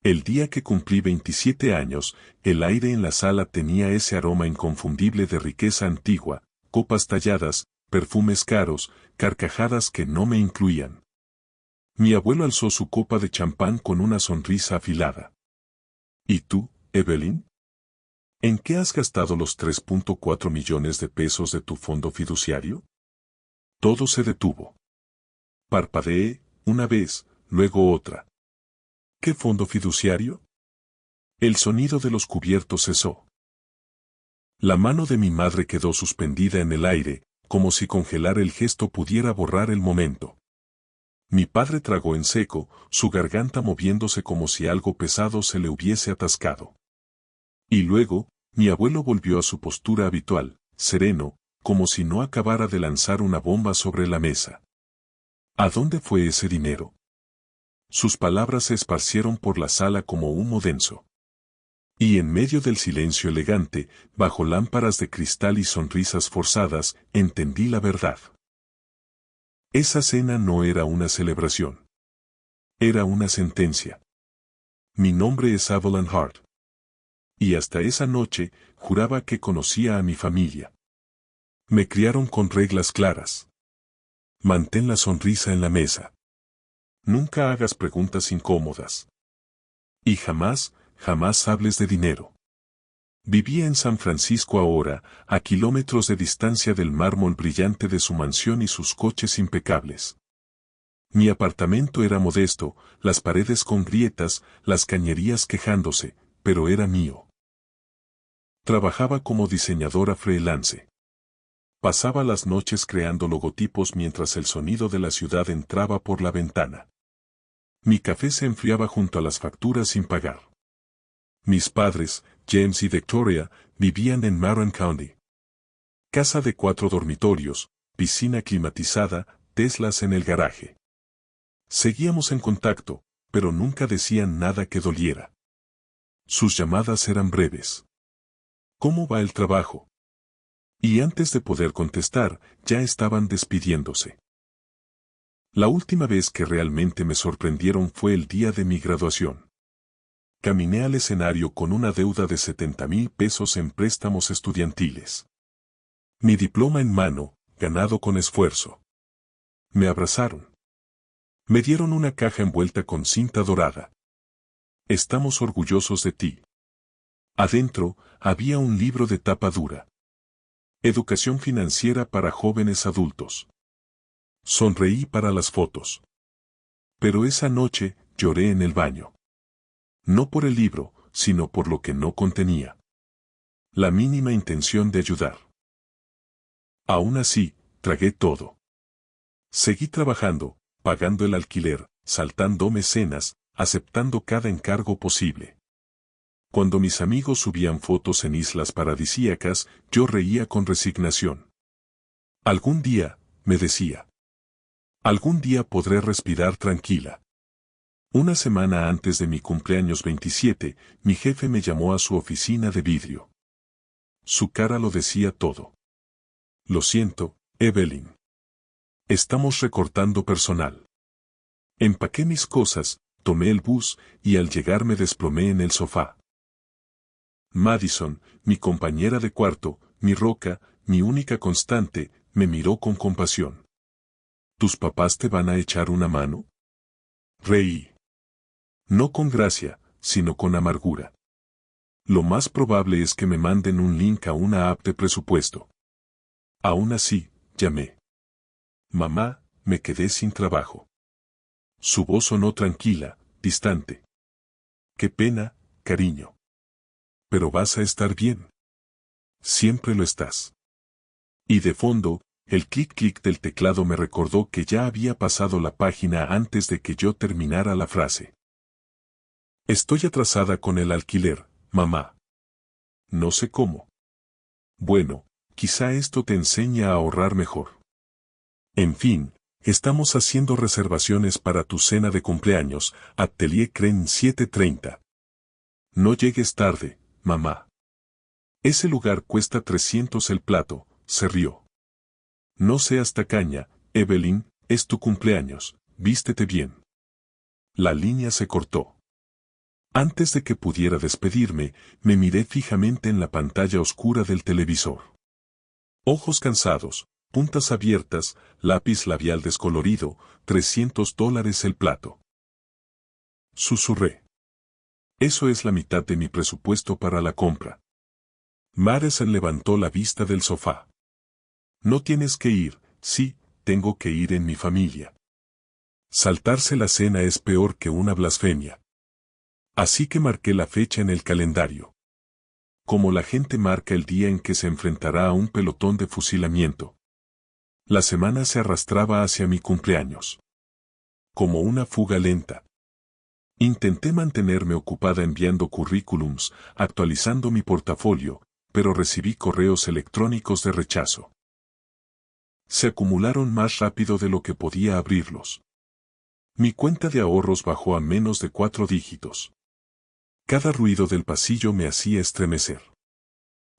El día que cumplí 27 años, el aire en la sala tenía ese aroma inconfundible de riqueza antigua, copas talladas, perfumes caros, carcajadas que no me incluían. Mi abuelo alzó su copa de champán con una sonrisa afilada. ¿Y tú, Evelyn? ¿En qué has gastado los 3.4 millones de pesos de tu fondo fiduciario? Todo se detuvo. Parpadeé, una vez, luego otra. ¿Qué fondo fiduciario? El sonido de los cubiertos cesó. La mano de mi madre quedó suspendida en el aire, como si congelar el gesto pudiera borrar el momento. Mi padre tragó en seco, su garganta moviéndose como si algo pesado se le hubiese atascado. Y luego, mi abuelo volvió a su postura habitual, sereno, como si no acabara de lanzar una bomba sobre la mesa. ¿A dónde fue ese dinero? Sus palabras se esparcieron por la sala como humo denso. Y en medio del silencio elegante, bajo lámparas de cristal y sonrisas forzadas, entendí la verdad. Esa cena no era una celebración. Era una sentencia. Mi nombre es Evelyn Hart. Y hasta esa noche, juraba que conocía a mi familia. Me criaron con reglas claras. Mantén la sonrisa en la mesa. Nunca hagas preguntas incómodas. Y jamás hables de dinero. Vivía en San Francisco ahora, a kilómetros de distancia del mármol brillante de su mansión y sus coches impecables. Mi apartamento era modesto, las paredes con grietas, las cañerías quejándose, pero era mío. Trabajaba como diseñadora freelance. Pasaba las noches creando logotipos mientras el sonido de la ciudad entraba por la ventana. Mi café se enfriaba junto a las facturas sin pagar. Mis padres, James y Victoria, vivían en Marin County. Casa de 4 dormitorios, piscina climatizada, Teslas en el garaje. Seguíamos en contacto, pero nunca decían nada que doliera. Sus llamadas eran breves. ¿Cómo va el trabajo? Y antes de poder contestar, ya estaban despidiéndose. La última vez que realmente me sorprendieron fue el día de mi graduación. Caminé al escenario con una deuda de 70,000 pesos en préstamos estudiantiles. Mi diploma en mano, ganado con esfuerzo. Me abrazaron. Me dieron una caja envuelta con cinta dorada. Estamos orgullosos de ti. Adentro, había un libro de tapa dura. Educación financiera para jóvenes adultos. Sonreí para las fotos. Pero esa noche, lloré en el baño. No por el libro, sino por lo que no contenía. La mínima intención de ayudar. Aún así, tragué todo. Seguí trabajando, pagando el alquiler, saltándome cenas, aceptando cada encargo posible. Cuando mis amigos subían fotos en islas paradisíacas, yo reía con resignación. Algún día, me decía. Algún día podré respirar tranquila. Una semana antes de mi cumpleaños 27, mi jefe me llamó a su oficina de vidrio. Su cara lo decía todo. Lo siento, Evelyn. Estamos recortando personal. Empaqué mis cosas, tomé el bus, y al llegar me desplomé en el sofá. Madison, mi compañera de cuarto, mi roca, mi única constante, me miró con compasión. ¿Tus papás te van a echar una mano? Reí. No con gracia, sino con amargura. Lo más probable es que me manden un link a una app de presupuesto. Aún así, llamé. Mamá, me quedé sin trabajo. Su voz sonó tranquila, distante. Qué pena, cariño. Pero vas a estar bien. Siempre lo estás. Y de fondo, el clic-clic del teclado me recordó que ya había pasado la página antes de que yo terminara la frase. Estoy atrasada con el alquiler, mamá. No sé cómo. Bueno, quizá esto te enseñe a ahorrar mejor. En fin, estamos haciendo reservaciones para tu cena de cumpleaños, Atelier Cren 7:30. No llegues tarde, mamá. Ese lugar cuesta 300 el plato, se rió. No seas tacaña, Evelyn, es tu cumpleaños, vístete bien. La línea se cortó. Antes de que pudiera despedirme, me miré fijamente en la pantalla oscura del televisor. Ojos cansados, puntas abiertas, lápiz labial descolorido, $300 el plato. Susurré. Eso es la mitad de mi presupuesto para la compra. Madison levantó la vista del sofá. No tienes que ir, sí, tengo que ir en mi familia. Saltarse la cena es peor que una blasfemia. Así que marqué la fecha en el calendario. Como la gente marca el día en que se enfrentará a un pelotón de fusilamiento. La semana se arrastraba hacia mi cumpleaños. Como una fuga lenta. Intenté mantenerme ocupada enviando currículums, actualizando mi portafolio, pero recibí correos electrónicos de rechazo. Se acumularon más rápido de lo que podía abrirlos. Mi cuenta de ahorros bajó a menos de 4 dígitos. Cada ruido del pasillo me hacía estremecer.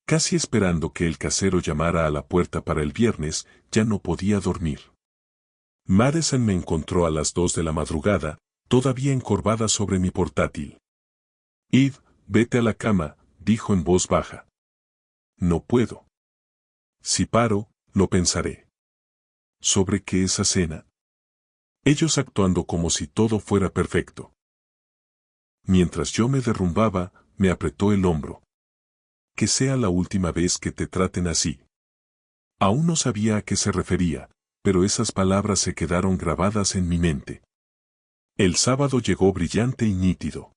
Casi esperando que el casero llamara a la puerta para el viernes, ya no podía dormir. Madison me encontró a las 2 de la madrugada, todavía encorvada sobre mi portátil. Eve, vete a la cama, dijo en voz baja. No puedo. Si paro, lo pensaré. ¿Sobre qué esa cena? Ellos actuando como si todo fuera perfecto. Mientras yo me derrumbaba, me apretó el hombro. Que sea la última vez que te traten así. Aún no sabía a qué se refería, pero esas palabras se quedaron grabadas en mi mente. El sábado llegó brillante y nítido.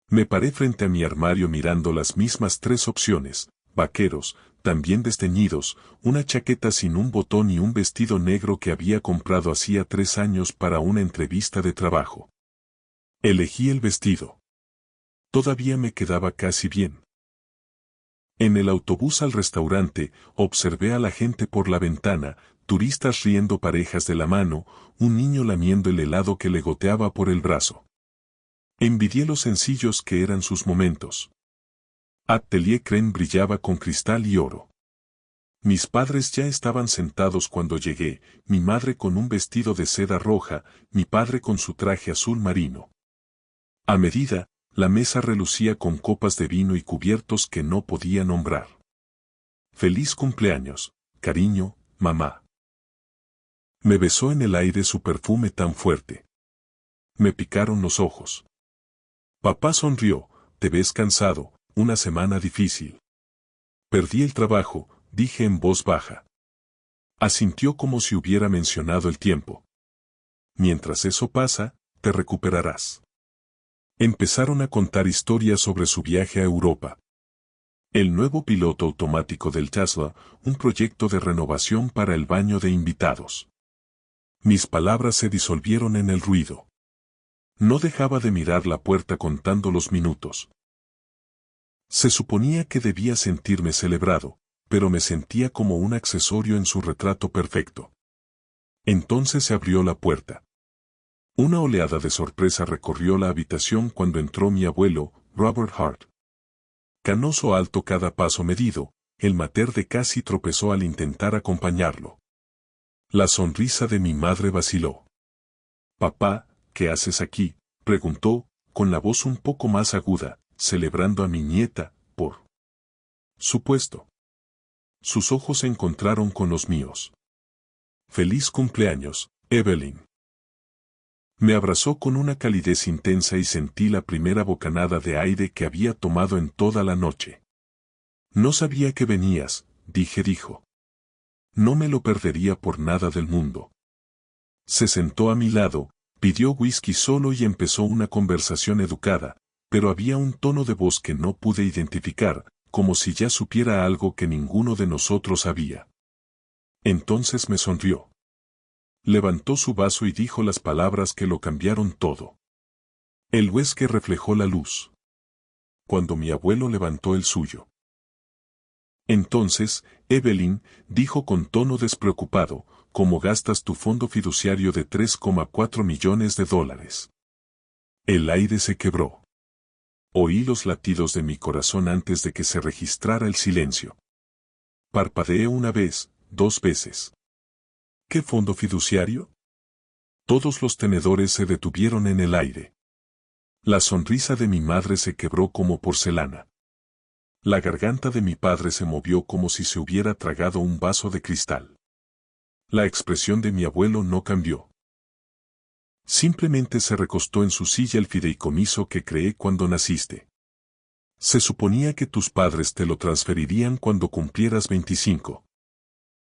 Me paré frente a mi armario mirando las mismas 3 opciones, vaqueros, también desteñidos, una chaqueta sin un botón y un vestido negro que había comprado hacía 3 años para una entrevista de trabajo. Elegí el vestido. Todavía me quedaba casi bien. En el autobús al restaurante, observé a la gente por la ventana, turistas riendo parejas de la mano, un niño lamiendo el helado que le goteaba por el brazo. Envidié lo sencillos que eran sus momentos. Atelier Crème brillaba con cristal y oro. Mis padres ya estaban sentados cuando llegué, mi madre con un vestido de seda roja, mi padre con su traje azul marino. A medida, la mesa relucía con copas de vino y cubiertos que no podía nombrar. Feliz cumpleaños, cariño, mamá. Me besó en el aire su perfume tan fuerte. Me picaron los ojos. Papá sonrió, te ves cansado, una semana difícil. Perdí el trabajo, dije en voz baja. Asintió como si hubiera mencionado el tiempo. Mientras eso pasa, te recuperarás. Empezaron a contar historias sobre su viaje a Europa. El nuevo piloto automático del Tesla, un proyecto de renovación para el baño de invitados. Mis palabras se disolvieron en el ruido. No dejaba de mirar la puerta contando los minutos. Se suponía que debía sentirme celebrado, pero me sentía como un accesorio en su retrato perfecto. Entonces se abrió la puerta. Una oleada de sorpresa recorrió la habitación cuando entró mi abuelo, Robert Hart. Canoso alto cada paso medido, el mater de casi tropezó al intentar acompañarlo. La sonrisa de mi madre vaciló. Papá, ¿qué haces aquí?, preguntó, con la voz un poco más aguda, celebrando a mi nieta, por supuesto. Sus ojos se encontraron con los míos. Feliz cumpleaños, Evelyn. Me abrazó con una calidez intensa y sentí la primera bocanada de aire que había tomado en toda la noche. No sabía que venías, dijo. No me lo perdería por nada del mundo. Se sentó a mi lado, pidió whisky solo y empezó una conversación educada, pero había un tono de voz que no pude identificar, como si ya supiera algo que ninguno de nosotros sabía. Entonces me sonrió. Levantó su vaso y dijo las palabras que lo cambiaron todo. El whisky reflejó la luz. Cuando mi abuelo levantó el suyo. Entonces, Evelyn, dijo con tono despreocupado, ¿cómo gastas tu fondo fiduciario de $3,4 millones? El aire se quebró. Oí los latidos de mi corazón antes de que se registrara el silencio. Parpadeé una vez, 2 veces. ¿Qué fondo fiduciario? Todos los tenedores se detuvieron en el aire. La sonrisa de mi madre se quebró como porcelana. La garganta de mi padre se movió como si se hubiera tragado un vaso de cristal. La expresión de mi abuelo no cambió. Simplemente se recostó en su silla el fideicomiso que creé cuando naciste. Se suponía que tus padres te lo transferirían cuando cumplieras 25.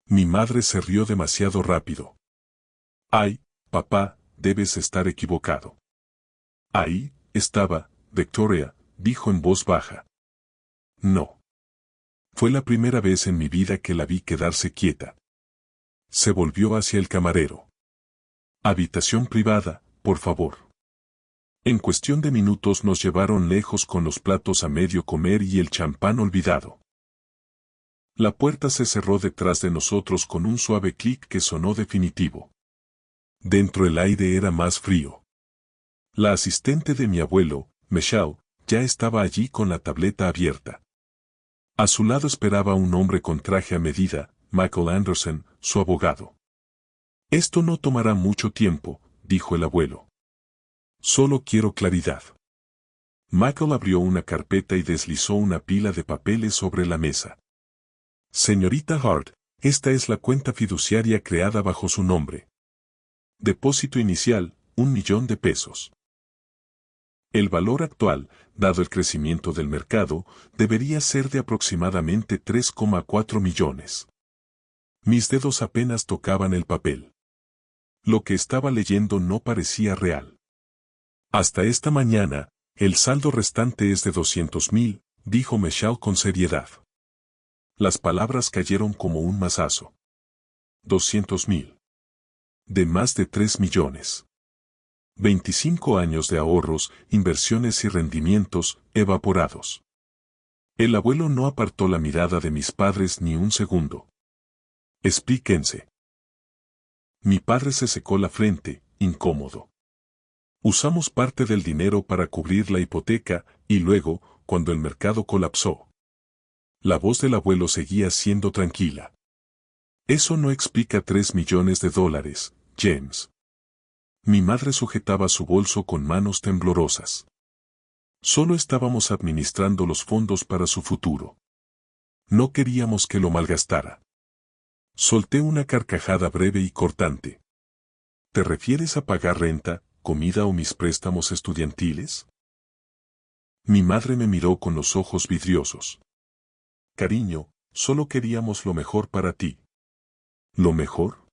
Mi madre se rió demasiado rápido. Ay, papá, debes estar equivocado. Ahí estaba, Victoria, dijo en voz baja. No. Fue la primera vez en mi vida que la vi quedarse quieta. Se volvió hacia el camarero. Habitación privada, por favor. En cuestión de minutos nos llevaron lejos con los platos a medio comer y el champán olvidado. La puerta se cerró detrás de nosotros con un suave clic que sonó definitivo. Dentro el aire era más frío. La asistente de mi abuelo, Michelle, ya estaba allí con la tableta abierta. A su lado esperaba un hombre con traje a medida, Michael Anderson, su abogado. Esto no tomará mucho tiempo, dijo el abuelo. Solo quiero claridad. Michael abrió una carpeta y deslizó una pila de papeles sobre la mesa. Señorita Hart, esta es la cuenta fiduciaria creada bajo su nombre. Depósito inicial, $1.000.000. El valor actual, dado el crecimiento del mercado, debería ser de aproximadamente 3,4 millones. Mis dedos apenas tocaban el papel. Lo que estaba leyendo no parecía real. Hasta esta mañana, el saldo restante es de 200,000, dijo Michelle con seriedad. Las palabras cayeron como un mazazo. 200,000. De más de 3 millones. 25 años de ahorros, inversiones y rendimientos, evaporados. El abuelo no apartó la mirada de mis padres ni un segundo. Explíquense. Mi padre se secó la frente, incómodo. Usamos parte del dinero para cubrir la hipoteca, y luego, cuando el mercado colapsó. La voz del abuelo seguía siendo tranquila. Eso no explica $3 millones, James. Mi madre sujetaba su bolso con manos temblorosas. Solo estábamos administrando los fondos para su futuro. No queríamos que lo malgastara. Solté una carcajada breve y cortante. ¿Te refieres a pagar renta, comida o mis préstamos estudiantiles? Mi madre me miró con los ojos vidriosos. Cariño, solo queríamos lo mejor para ti. ¿Lo mejor?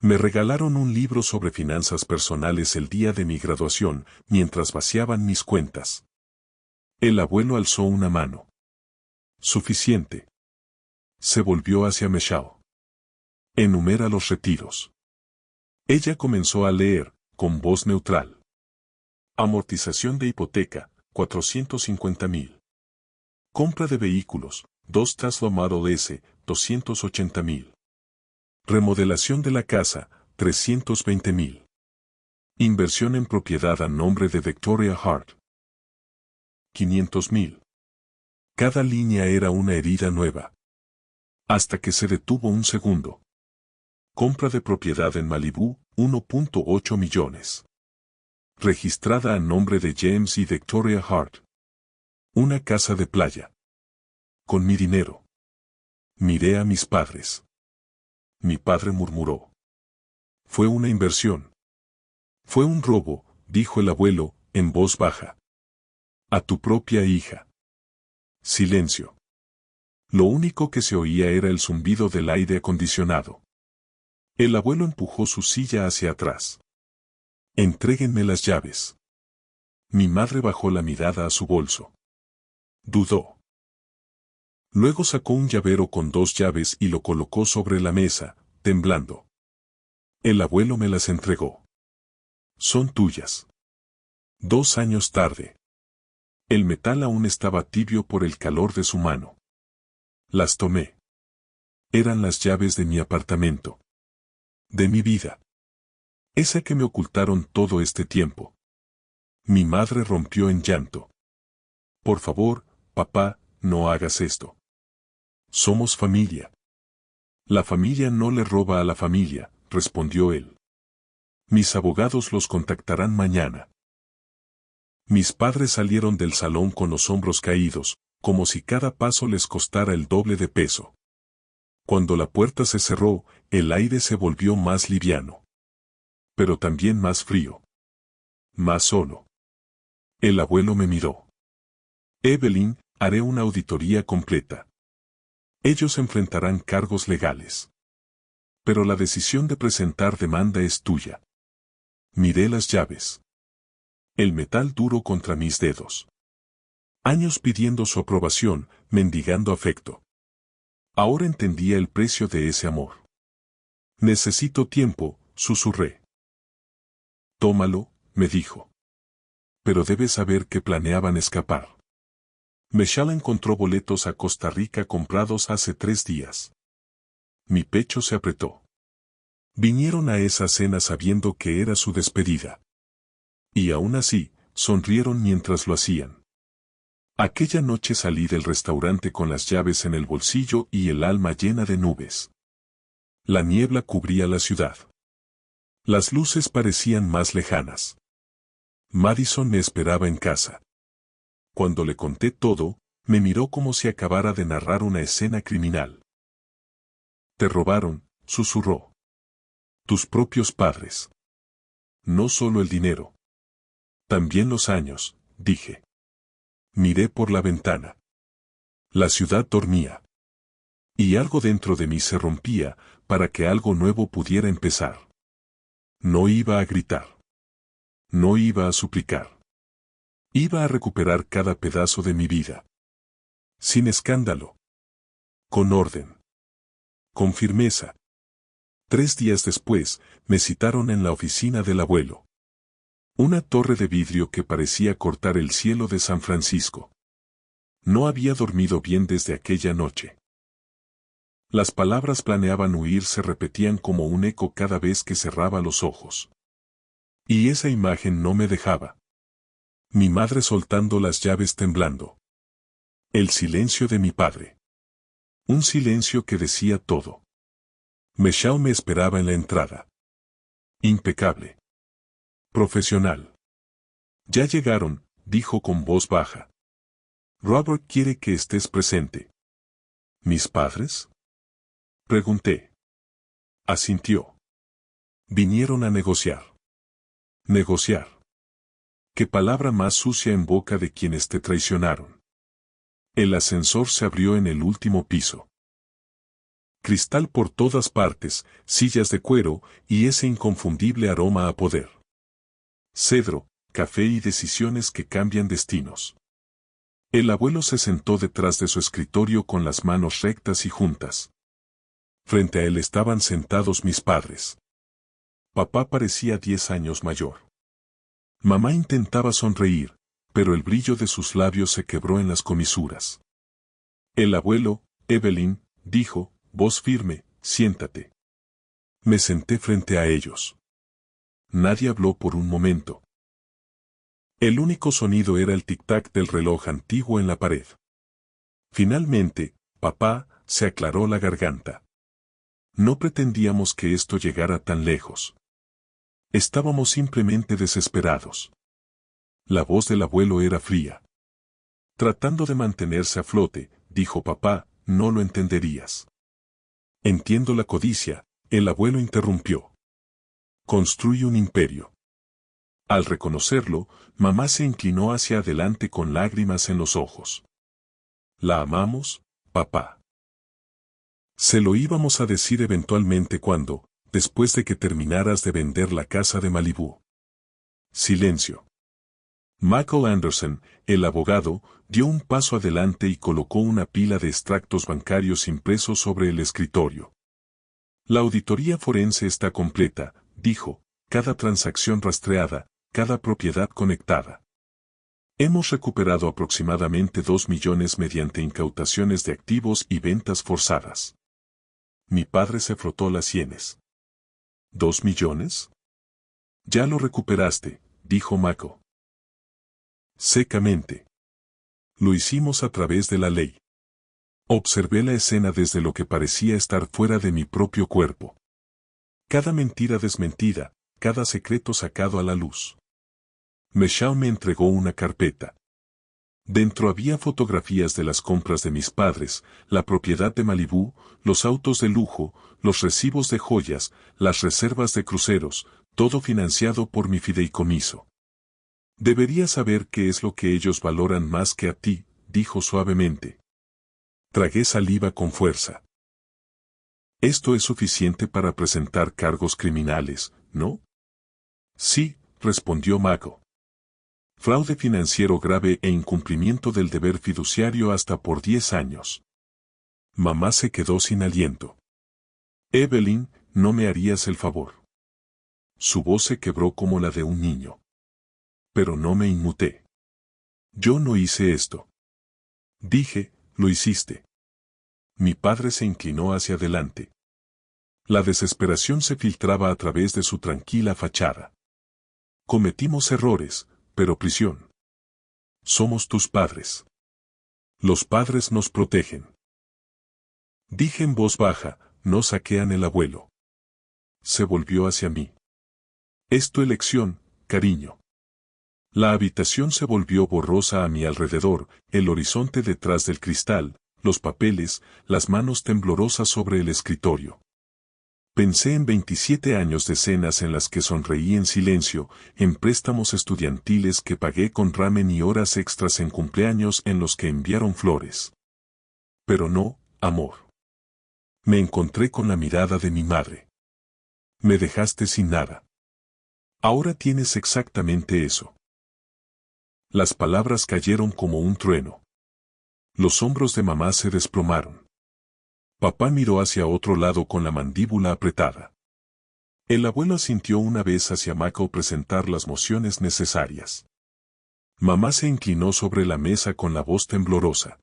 Me regalaron un libro sobre finanzas personales el día de mi graduación, mientras vaciaban mis cuentas. El abuelo alzó una mano. Suficiente. Se volvió hacia Michelle. Enumera los retiros. Ella comenzó a leer, con voz neutral. Amortización de hipoteca, 450,000. Compra de vehículos, 2 Tesla Model S, 280,000. Remodelación de la casa, 320,000. Inversión en propiedad a nombre de Victoria Hart. 500,000. Cada línea era una herida nueva. Hasta que se detuvo un segundo. Compra de propiedad en Malibú, 1.8 millones. Registrada a nombre de James y Victoria Hart. Una casa de playa. Con mi dinero. Miré a mis padres. Mi padre murmuró. Fue una inversión. Fue un robo, dijo el abuelo, en voz baja. A tu propia hija. Silencio. Lo único que se oía era el zumbido del aire acondicionado. El abuelo empujó su silla hacia atrás. Entréguenme las llaves. Mi madre bajó la mirada a su bolso. Dudó. Luego sacó un llavero con 2 llaves y lo colocó sobre la mesa, temblando. El abuelo me las entregó. Son tuyas. 2 años tarde. El metal aún estaba tibio por el calor de su mano. Las tomé. Eran las llaves de mi apartamento. De mi vida. Esa que me ocultaron todo este tiempo. Mi madre rompió en llanto. Por favor, papá, no hagas esto. Somos familia. La familia no le roba a la familia, respondió él. Mis abogados los contactarán mañana. Mis padres salieron del salón con los hombros caídos, como si cada paso les costara el doble de peso. Cuando la puerta se cerró, el aire se volvió más liviano. Pero también más frío. Más solo. El abuelo me miró. Evelyn, haré una auditoría completa. Ellos enfrentarán cargos legales. Pero la decisión de presentar demanda es tuya. Miré las llaves. El metal duro contra mis dedos. Años pidiendo su aprobación, mendigando afecto. Ahora entendía el precio de ese amor. Necesito tiempo, susurré. Tómalo, me dijo. Pero debes saber que planeaban escapar. Meshala encontró boletos a Costa Rica comprados hace 3 días. Mi pecho se apretó. Vinieron a esa cena sabiendo que era su despedida. Y aún así, sonrieron mientras lo hacían. Aquella noche salí del restaurante con las llaves en el bolsillo y el alma llena de nubes. La niebla cubría la ciudad. Las luces parecían más lejanas. Madison me esperaba en casa. Cuando le conté todo, me miró como si acabara de narrar una escena criminal. Te robaron, susurró. Tus propios padres. No solo el dinero. También los años, dije. Miré por la ventana. La ciudad dormía. Y algo dentro de mí se rompía, para que algo nuevo pudiera empezar. No iba a gritar. No iba a suplicar. Iba a recuperar cada pedazo de mi vida. Sin escándalo. Con orden. Con firmeza. 3 días después, me citaron en la oficina del abuelo. Una torre de vidrio que parecía cortar el cielo de San Francisco. No había dormido bien desde aquella noche. Las palabras planeaban huir se repetían como un eco cada vez que cerraba los ojos. Y esa imagen no me dejaba. Mi madre soltando las llaves temblando. El silencio de mi padre. Un silencio que decía todo. Meshala me esperaba en la entrada. Impecable. Profesional. Ya llegaron, dijo con voz baja. Robert quiere que estés presente. ¿Mis padres? Pregunté. Asintió. Vinieron a negociar. Negociar. Qué palabra más sucia en boca de quienes te traicionaron. El ascensor se abrió en el último piso. Cristal por todas partes, sillas de cuero, y ese inconfundible aroma a poder. Cedro, café y decisiones que cambian destinos. El abuelo se sentó detrás de su escritorio con las manos rectas y juntas. Frente a él estaban sentados mis padres. Papá parecía 10 años mayor. Mamá intentaba sonreír, pero el brillo de sus labios se quebró en las comisuras. El abuelo, Evelyn, dijo, voz firme, siéntate. Me senté frente a ellos. Nadie habló por un momento. El único sonido era el tic-tac del reloj antiguo en la pared. Finalmente, papá, se aclaró la garganta. No pretendíamos que esto llegara tan lejos. Estábamos simplemente desesperados. La voz del abuelo era fría. Tratando de mantenerse a flote, dijo papá, no lo entenderías. Entiendo la codicia, el abuelo interrumpió. Construye un imperio. Al reconocerlo, mamá se inclinó hacia adelante con lágrimas en los ojos. La amamos, papá. Se lo íbamos a decir eventualmente cuando, después de que terminaras de vender la casa de Malibú. Silencio. Michael Anderson, el abogado, dio un paso adelante y colocó una pila de extractos bancarios impresos sobre el escritorio. La auditoría forense está completa, dijo, cada transacción rastreada, cada propiedad conectada. Hemos recuperado aproximadamente 2 millones mediante incautaciones de activos y ventas forzadas. Mi padre se frotó las sienes. ¿2 millones? Ya lo recuperaste, dijo Mako. Secamente. Lo hicimos a través de la ley. Observé la escena desde lo que parecía estar fuera de mi propio cuerpo. Cada mentira desmentida, cada secreto sacado a la luz. Michelle me entregó una carpeta. Dentro había fotografías de las compras de mis padres, la propiedad de Malibú, los autos de lujo, los recibos de joyas, las reservas de cruceros, todo financiado por mi fideicomiso. Deberías saber qué es lo que ellos valoran más que a ti, dijo suavemente. Tragué saliva con fuerza. Esto es suficiente para presentar cargos criminales, ¿no? Sí, respondió Mako. Fraude financiero grave e incumplimiento del deber fiduciario hasta por 10 años. Mamá se quedó sin aliento. Evelyn, ¿no me harías el favor? Su voz se quebró como la de un niño. Pero no me inmuté. Yo no hice esto. Dije, lo hiciste. Mi padre se inclinó hacia adelante. La desesperación se filtraba a través de su tranquila fachada. Cometimos errores, pero prisión. Somos tus padres. Los padres nos protegen. Dije en voz baja, no saquean el abuelo. Se volvió hacia mí. Es tu elección, cariño. La habitación se volvió borrosa a mi alrededor, el horizonte detrás del cristal, los papeles, las manos temblorosas sobre el escritorio. Pensé en 27 años de cenas en las que sonreí en silencio, en préstamos estudiantiles que pagué con ramen y horas extras en cumpleaños en los que enviaron flores. Pero no, amor. Me encontré con la mirada de mi madre. Me dejaste sin nada. Ahora tienes exactamente eso. Las palabras cayeron como un trueno. Los hombros de mamá se desplomaron. Papá miró hacia otro lado con la mandíbula apretada. El abuelo asintió una vez hacia Mako presentar las mociones necesarias. Mamá se inclinó sobre la mesa con la voz temblorosa.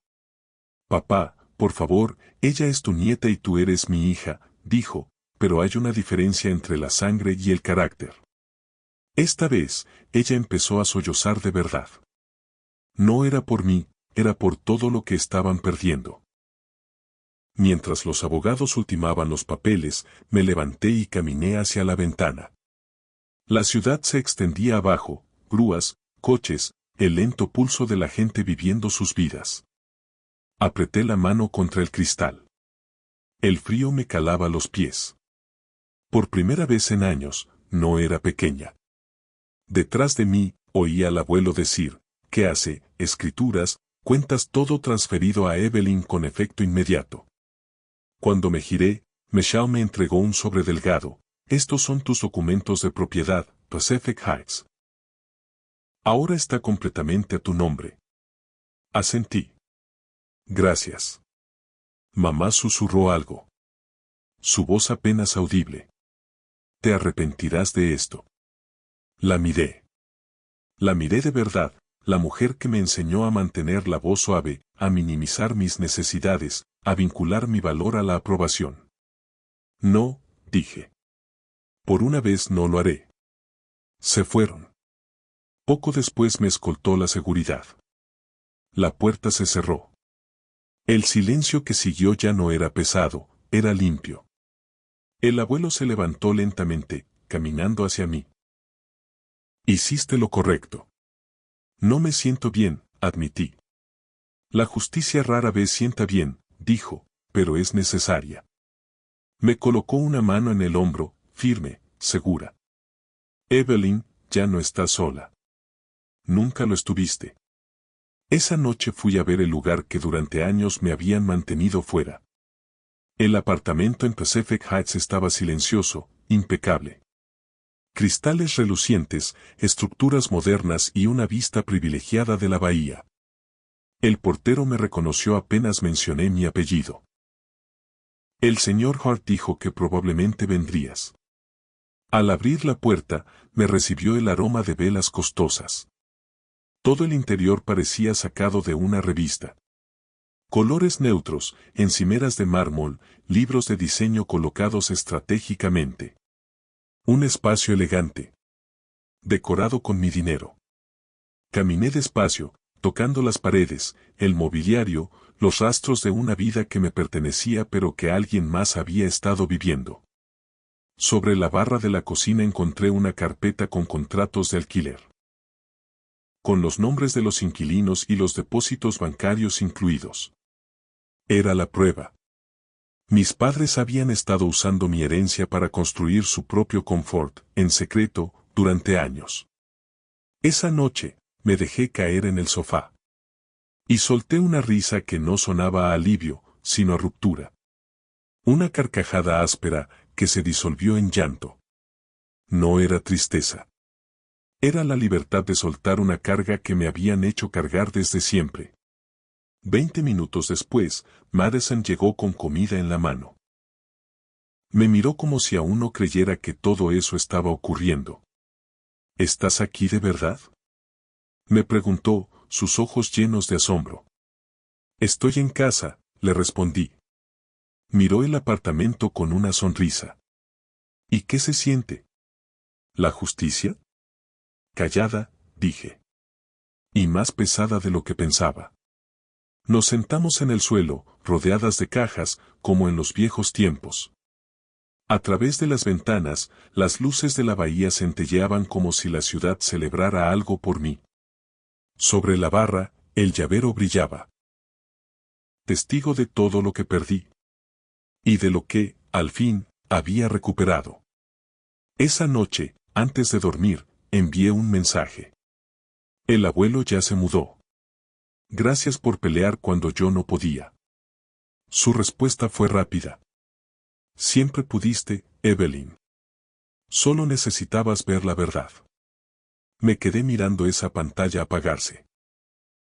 Papá, por favor, ella es tu nieta y tú eres mi hija, dijo, pero hay una diferencia entre la sangre y el carácter. Esta vez, ella empezó a sollozar de verdad. No era por mí, era por todo lo que estaban perdiendo. Mientras los abogados ultimaban los papeles, me levanté y caminé hacia la ventana. La ciudad se extendía abajo, grúas, coches, el lento pulso de la gente viviendo sus vidas. Apreté la mano contra el cristal. El frío me calaba los pies. Por primera vez en años, no era pequeña. Detrás de mí, oí al abuelo decir, ¿qué hace? Escrituras, cuentas todo transferido a Evelyn con efecto inmediato. Cuando me giré, Michelle me entregó un sobre delgado. Estos son tus documentos de propiedad, Pacific Heights. Ahora está completamente a tu nombre. Asentí. Gracias. Mamá susurró algo. Su voz apenas audible. Te arrepentirás de esto. La miré. La miré de verdad, la mujer que me enseñó a mantener la voz suave, a minimizar mis necesidades, a vincular mi valor a la aprobación. No, dije. Por una vez no lo haré. Se fueron. Poco después me escoltó la seguridad. La puerta se cerró. El silencio que siguió ya no era pesado, era limpio. El abuelo se levantó lentamente, caminando hacia mí. Hiciste lo correcto. No me siento bien, admití. La justicia rara vez sienta bien, dijo, pero es necesaria. Me colocó una mano en el hombro, firme, segura. Evelyn, ya no estás sola. Nunca lo estuviste. Esa noche fui a ver el lugar que durante años me habían mantenido fuera. El apartamento en Pacific Heights estaba silencioso, impecable. Cristales relucientes, estructuras modernas y una vista privilegiada de la bahía. El portero me reconoció apenas mencioné mi apellido. El señor Hart dijo que probablemente vendrías. Al abrir la puerta, me recibió el aroma de velas costosas. Todo el interior parecía sacado de una revista. Colores neutros, encimeras de mármol, libros de diseño colocados estratégicamente. Un espacio elegante. Decorado con mi dinero. Caminé despacio, tocando las paredes, el mobiliario, los rastros de una vida que me pertenecía pero que alguien más había estado viviendo. Sobre la barra de la cocina encontré una carpeta con contratos de alquiler. con los nombres de los inquilinos y los depósitos bancarios incluidos. Era la prueba. Mis padres habían estado usando mi herencia para construir su propio confort, en secreto, durante años. Esa noche, me dejé caer en el sofá. Y solté una risa que no sonaba a alivio, sino a ruptura. Una carcajada áspera que se disolvió en llanto. No era tristeza. Era la libertad de soltar una carga que me habían hecho cargar desde siempre. 20 minutos después, Madison llegó con comida en la mano. Me miró como si aún no creyera que todo eso estaba ocurriendo. ¿Estás aquí de verdad?, me preguntó, sus ojos llenos de asombro. Estoy en casa, le respondí. Miró el apartamento con una sonrisa. ¿Y qué se siente? ¿La justicia? Callada, dije. Y más pesada de lo que pensaba. Nos sentamos en el suelo, rodeadas de cajas, como en los viejos tiempos. A través de las ventanas, las luces de la bahía centelleaban como si la ciudad celebrara algo por mí. Sobre la barra, el llavero brillaba. Testigo de todo lo que perdí. Y de lo que, al fin, había recuperado. Esa noche, antes de dormir, envié un mensaje. El abuelo ya se mudó. Gracias por pelear cuando yo no podía. Su respuesta fue rápida. Siempre pudiste, Evelyn. Solo necesitabas ver la verdad. Me quedé mirando esa pantalla apagarse.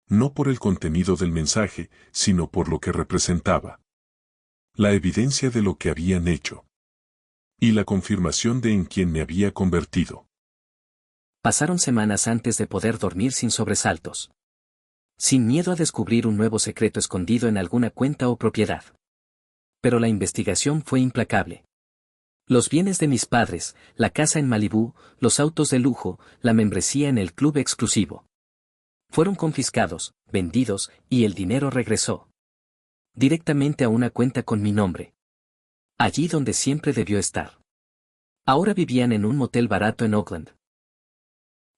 No por el contenido del mensaje, sino por lo que representaba. La evidencia de lo que habían hecho. Y la confirmación de en quien me había convertido. Pasaron semanas antes de poder dormir sin sobresaltos. Sin miedo a descubrir un nuevo secreto escondido en alguna cuenta o propiedad. Pero la investigación fue implacable. Los bienes de mis padres, la casa en Malibú, los autos de lujo, la membresía en el club exclusivo. Fueron confiscados, vendidos, y el dinero regresó. Directamente a una cuenta con mi nombre. Allí donde siempre debió estar. Ahora vivían en un motel barato en Oakland.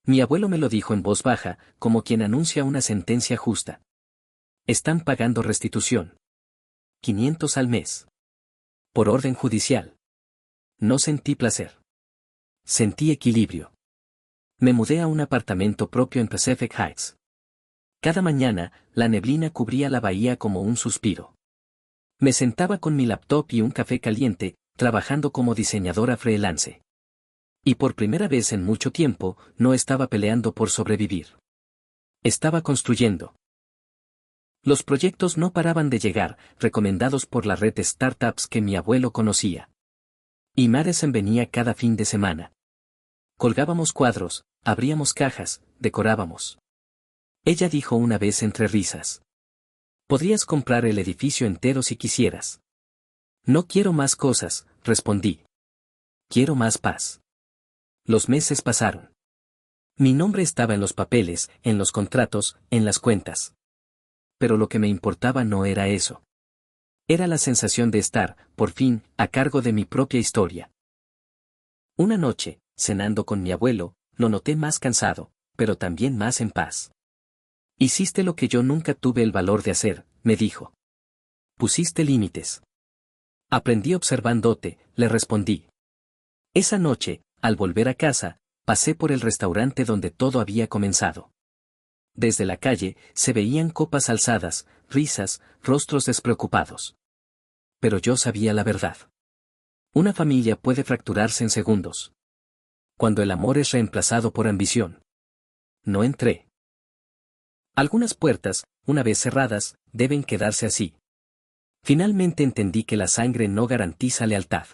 Mi abuelo me lo dijo en voz baja, como quien anuncia una sentencia justa. Están pagando restitución. 500 al mes. Por orden judicial. No sentí placer. Sentí equilibrio. Me mudé a un apartamento propio en Pacific Heights. Cada mañana, la neblina cubría la bahía como un suspiro. Me sentaba con mi laptop y un café caliente, trabajando como diseñadora freelance. Y por primera vez en mucho tiempo, no estaba peleando por sobrevivir. Estaba construyendo. Los proyectos no paraban de llegar, recomendados por la red de startups que mi abuelo conocía. Y Madison venía cada fin de semana. Colgábamos cuadros, abríamos cajas, decorábamos. Ella dijo una vez entre risas. Podrías comprar el edificio entero si quisieras. No quiero más cosas, respondí. Quiero más paz. Los meses pasaron. Mi nombre estaba en los papeles, en los contratos, en las cuentas. Pero lo que me importaba no era eso. Era la sensación de estar, por fin, a cargo de mi propia historia. Una noche, cenando con mi abuelo, lo noté más cansado, pero también más en paz. Hiciste lo que yo nunca tuve el valor de hacer, me dijo. Pusiste límites. Aprendí observándote, le respondí. Esa noche, al volver a casa, pasé por el restaurante donde todo había comenzado. Desde la calle, se veían copas alzadas, risas, rostros despreocupados. Pero yo sabía la verdad. Una familia puede fracturarse en segundos. Cuando el amor es reemplazado por ambición. No entré. Algunas puertas, una vez cerradas, deben quedarse así. Finalmente entendí que la sangre no garantiza lealtad.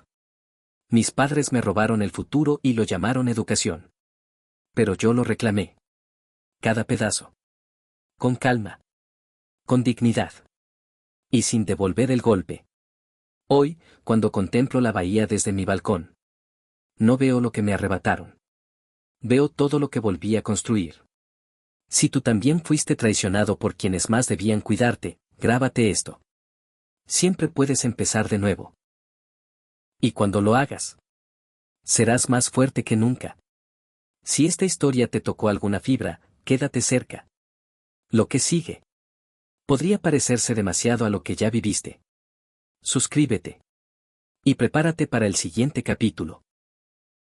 Mis padres me robaron el futuro y lo llamaron educación. Pero yo lo reclamé. Cada pedazo. Con calma. Con dignidad. Y sin devolver el golpe. Hoy, cuando contemplo la bahía desde mi balcón, no veo lo que me arrebataron. Veo todo lo que volví a construir. Si tú también fuiste traicionado por quienes más debían cuidarte, grábate esto. Siempre puedes empezar de nuevo. Y cuando lo hagas, serás más fuerte que nunca. Si esta historia te tocó alguna fibra, quédate cerca. Lo que sigue podría parecerse demasiado a lo que ya viviste. Suscríbete. Y prepárate para el siguiente capítulo.